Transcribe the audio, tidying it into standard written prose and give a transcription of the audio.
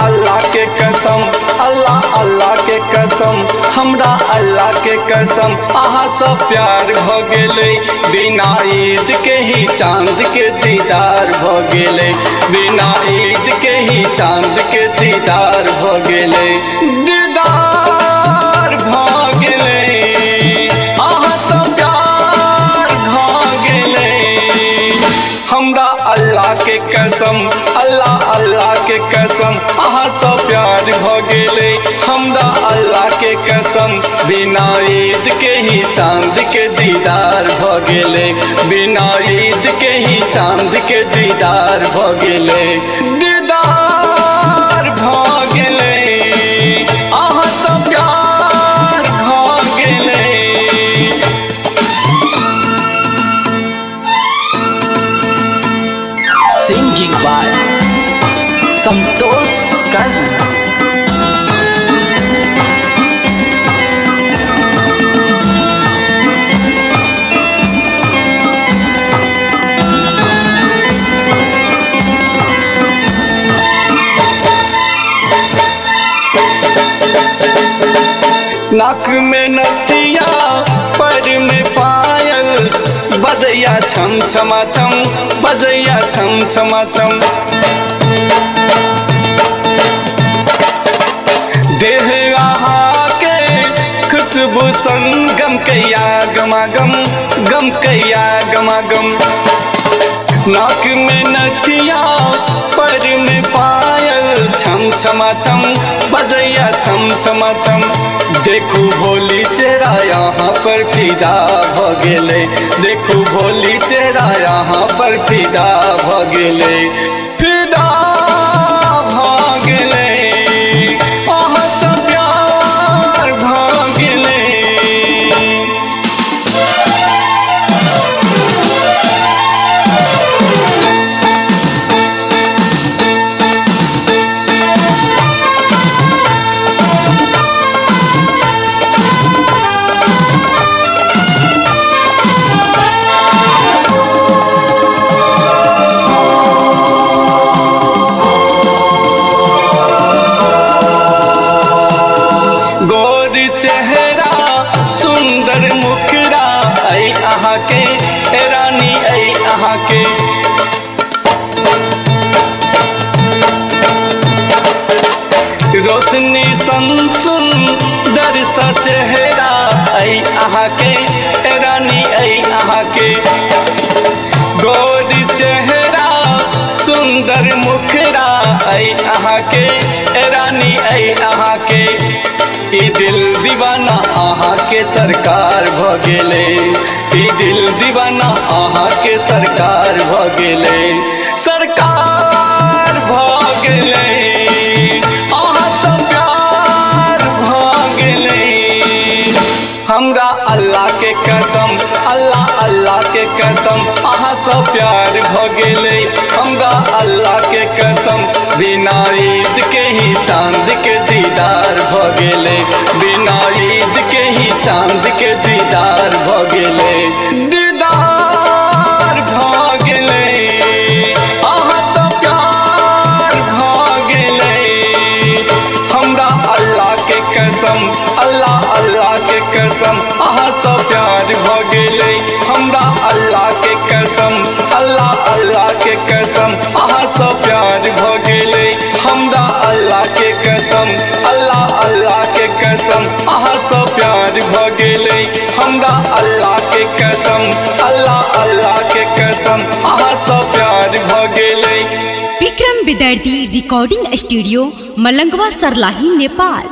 अल्लाह के कसम, अल्लाह अल्लाह के कसम, हमरा अल्लाह के कसम। अहाँ सब प्यार भ गेलै, बिना ईद के ही चांद के दीदार भ गेलै, बिना ईद के ही चांद के दीदार भ गेलै, दीदार भ गेलै। अहाँ सब प्यार भ गेलै, हमरा अल्लाह के कसम, अल्लाह अल्लाह के कसम। अहाँ सब प्यार भ गेलै, हमरा अल्लाह के कसम। बिना ईद के ही चांद के दीदार भ गेलै, बिना ईद के ही चांद के दीदार भ गेलै, दीदार भ गेलै। अहाँ सब प्यार भ गेलै। Singing by Santosh Khan। नाक में नथिया, पैर में पायल, बजैया छम छमा छम, बजैया छम छमा छम। देह आहा के खुशबू संग गम कैया गमागम, गम कैया गमागम। नाक में नथिया, पैर में पायल, छम छमा छम, बजैया छम छमा छम। देखू भोली चेहरा यहाँ पर फिदा भ गेलै, देखू भोली चेहरा यहाँ पर फिदा भ गेलै, फिदा भ गेलै। अहाँ सब प्यार भ गेलै। चेहरा सुंदर मुखरा, ऐ अहाँ के रानी, ऐ अहाँ के। रोशनी सन सुंदर सा चेहरा, ऐ अहाँ के रानी, ऐ अहाँ के। गोरी चेहरा सुंदर मुखरा, ऐ अहाँ के रानी, ऐ अहाँ के। ई दिल दीवाना अहाँ के सरकार भ गेलै, ई दिल दीवाना अहाँ के सरकार भ गेलै, सरकार भ गेलै। अहाँ सब प्यार भ गेलै। हमरा अल्लाह के कसम, अल्लाह अल्लाह के कसम। अहाँ सब प्यार भ गेलै, हमरा अल्लाह के कसम। बिना ईद के ही चांद के दीदार भ गेलै, बिना ईद के ही चांद के दीदार भ गेलै, दीदार भ गेलै। अहाँ सब प्यार भ गेलै। हमरा अल्लाह के कसम, अल्लाह अल्लाह के कसम। अहाँ सब प्यार भ गेलै, हमरा अल्लाह के कसम, अल्लाह अल्लाह के कसम। अहाँ सब प्यार भ गेलै, हमरा अल्लाह के कसम, अल्लाह अल्लाह के कसम। अहाँ सब प्यार भ गेलै, हमरा अल्लाह के कसम, अल्लाह अल्लाह के कसम। अहाँ सब प्यार भ गेलै। विक्रम विद्यार्थी रिकॉर्डिंग स्टूडियो, मलंगवा, सरलाही, नेपाल।